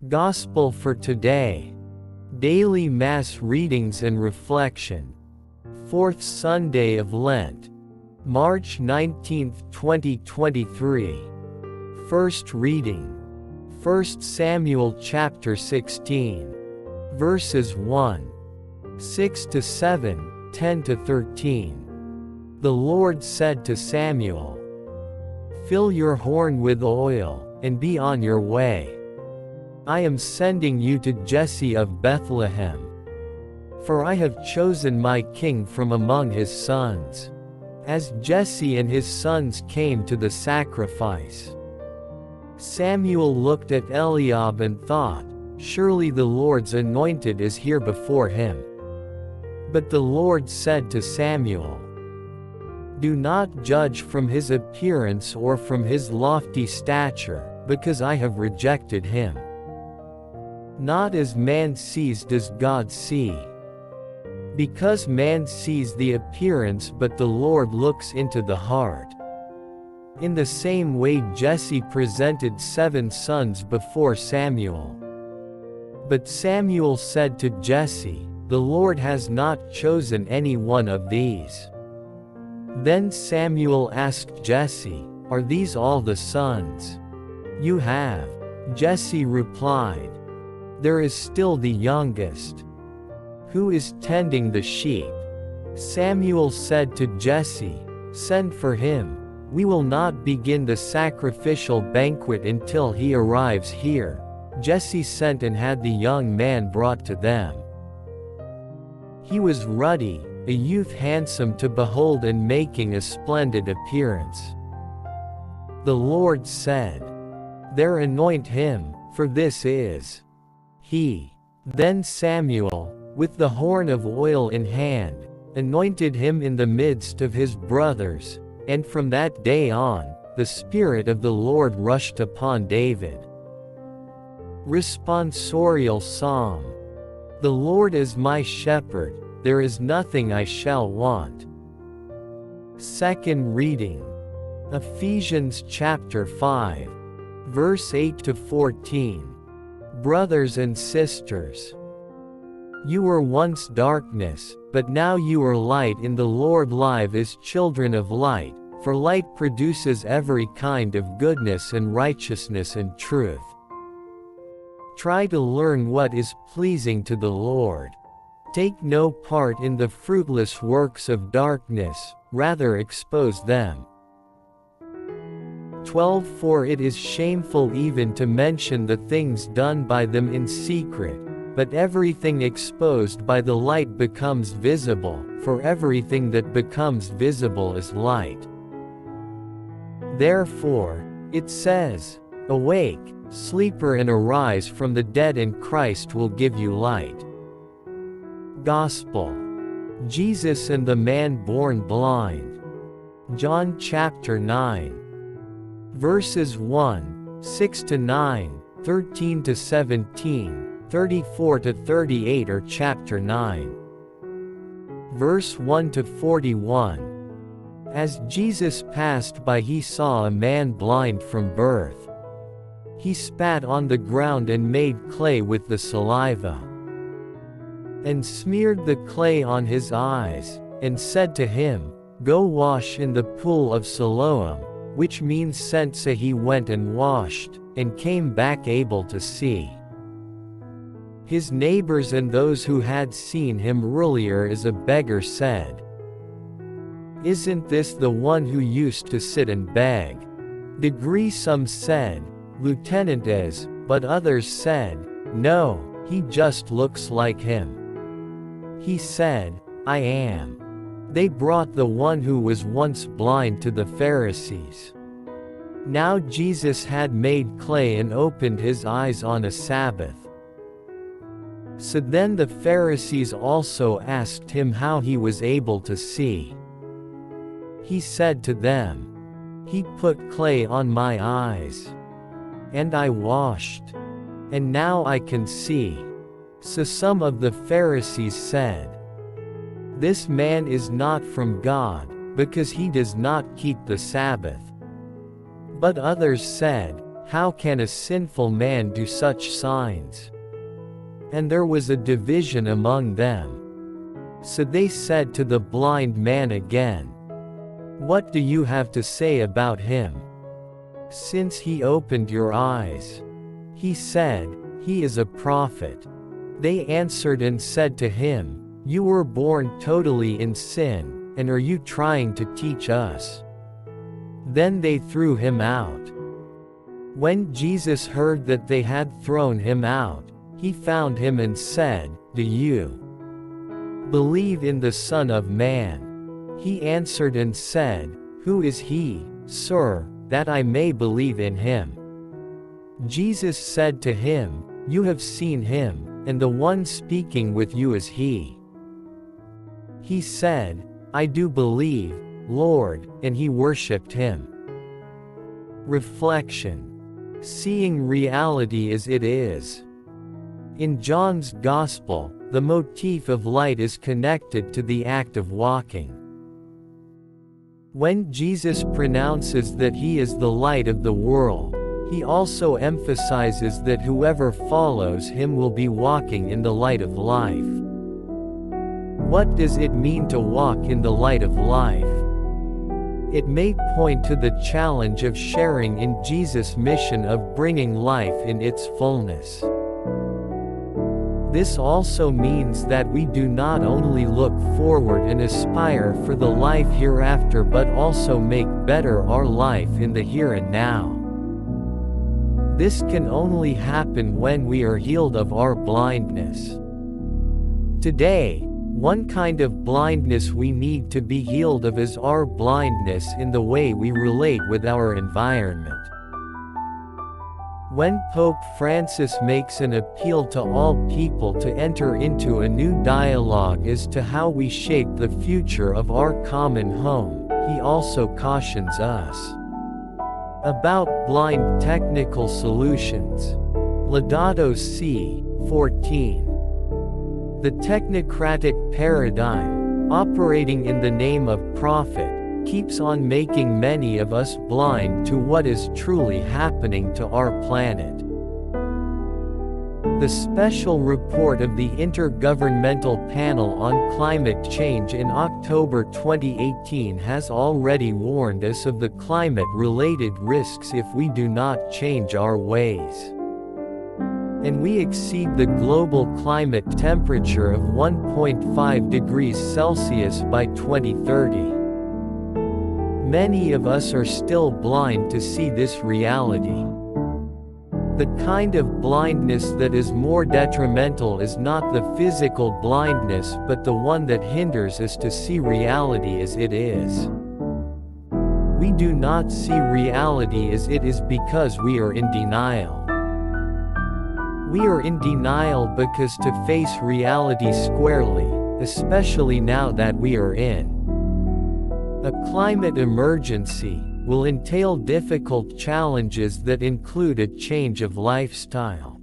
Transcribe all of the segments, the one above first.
Gospel for today. Daily Mass readings and reflection. Fourth Sunday of Lent. March 19, 2023. First reading. 1 Samuel chapter 16. Verses 1. 6 to 7, 10 to 13. The Lord said to Samuel, "Fill your horn with oil, and be on your way. I am sending you to Jesse of Bethlehem. For I have chosen my king from among his sons." As Jesse and his sons came to the sacrifice, Samuel looked at Eliab and thought, "Surely the Lord's anointed is here before him." But the Lord said to Samuel, "Do not judge from his appearance or from his lofty stature, because I have rejected him. Not as man sees does God see. Because man sees the appearance but the Lord looks into the heart." In the same way Jesse presented 7 sons before Samuel. But Samuel said to Jesse, "The Lord has not chosen any one of these." Then Samuel asked Jesse, "Are these all the sons you have?" Jesse replied, "There is still the youngest, who is tending the sheep." Samuel said to Jesse, "Send for him. We will not begin the sacrificial banquet until he arrives here." Jesse sent and had the young man brought to them. He was ruddy, a youth handsome to behold and making a splendid appearance. The Lord said, "There anoint him, for this is he." Then Samuel, with the horn of oil in hand, anointed him in the midst of his brothers, and from that day on, the Spirit of the Lord rushed upon David. Responsorial Psalm. The Lord is my shepherd, there is nothing I shall want. Second reading. Ephesians chapter 5. Verse 8 to 14. Brothers and sisters, you were once darkness, but now you are light in the Lord. Live as children of light, for light produces every kind of goodness and righteousness and truth. Try to learn what is pleasing to the Lord. Take no part in the fruitless works of darkness, rather expose them. 12 For it is shameful even to mention the things done by them in secret, but everything exposed by the light becomes visible, for everything that becomes visible is light. Therefore, it says, "Awake, sleeper, and arise from the dead, and Christ will give you light." Gospel. Jesus and the man born blind. John chapter 9. Verses 1, 6 to 9, 13 to 17, 34 to 38 or chapter 9. Verse 1 to 41. As Jesus passed by, he saw a man blind from birth. He spat on the ground and made clay with the saliva, and smeared the clay on his eyes, and said to him, "Go wash in the pool of Siloam," which means sent. So he went and washed, and came back able to see. His neighbors and those who had seen him earlier as a beggar said, "Isn't this the one who used to sit and beg?" Some said, "Lieutenant is," but others said, "No, he just looks like him." He said, "I am." They brought the one who was once blind to the Pharisees. Now Jesus had made clay and opened his eyes on a Sabbath. So then the Pharisees also asked him how he was able to see. He said to them, "He put clay on my eyes, and I washed, and now I can see." So some of the Pharisees said, "This man is not from God, because he does not keep the Sabbath." But others said, How can a sinful man do such signs?" And there was a division among them. So they said to the blind man again, "What do you have to say about him? Since he opened your eyes?" He said, "He is a prophet." They answered and said to him, "You were born totally in sin, and are you trying to teach us?" Then they threw him out. When Jesus heard that they had thrown him out, he found him and said, "Do you believe in the Son of Man?" He answered and said, "Who is he, Sir, that I may believe in him?" Jesus said to him, "You have seen him, and the one speaking with you is he." He said, "I do believe, Lord," and he worshipped him. Reflection. Seeing reality as it is. In John's Gospel, the motif of light is connected to the act of walking. When Jesus pronounces that he is the light of the world, he also emphasizes that whoever follows him will be walking in the light of life. What does it mean to walk in the light of life? It may point to the challenge of sharing in Jesus' mission of bringing life in its fullness. This also means that we do not only look forward and aspire for the life hereafter but also make better our life in the here and now. This can only happen when we are healed of our blindness. Today, one kind of blindness we need to be healed of is our blindness in the way we relate with our environment. When Pope Francis makes an appeal to all people to enter into a new dialogue as to how we shape the future of our common home, he also cautions us about blind technical solutions. Laudato Si, 14. The technocratic paradigm, operating in the name of profit, keeps on making many of us blind to what is truly happening to our planet. The special report of the Intergovernmental Panel on Climate Change in October 2018 has already warned us of the climate-related risks if we do not change our ways. And we exceed the global climate temperature of 1.5 degrees Celsius by 2030. Many of us are still blind to see this reality. The kind of blindness that is more detrimental is not the physical blindness but the one that hinders us to see reality as it is. We do not see reality as it is because we are in denial. We are in denial because to face reality squarely, especially now that we are in a climate emergency, will entail difficult challenges that include a change of lifestyle.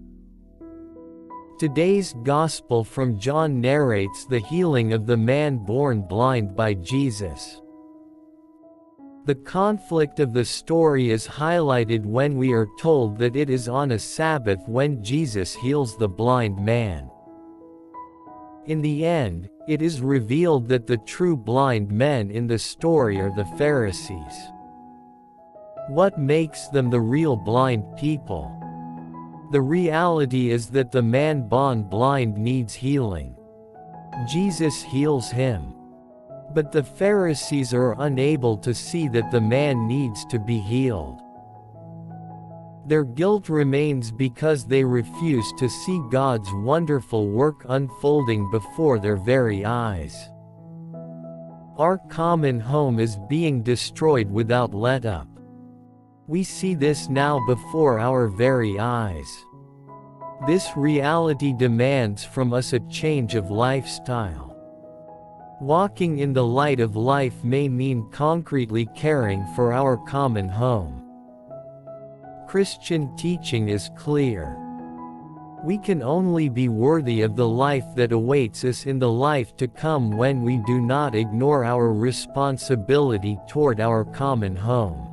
Today's Gospel from John narrates the healing of the man born blind by Jesus. The conflict of the story is highlighted when we are told that it is on a Sabbath when Jesus heals the blind man. In the end, it is revealed that the true blind men in the story are the Pharisees. What makes them the real blind people? The reality is that the man born blind needs healing. Jesus heals him. But the Pharisees are unable to see that the man needs to be healed. Their guilt remains because they refuse to see God's wonderful work unfolding before their very eyes. Our common home is being destroyed without let-up. We see this now before our very eyes. This reality demands from us a change of lifestyle. Walking in the light of life may mean concretely caring for our common home. Christian teaching is clear. We can only be worthy of the life that awaits us in the life to come when we do not ignore our responsibility toward our common home.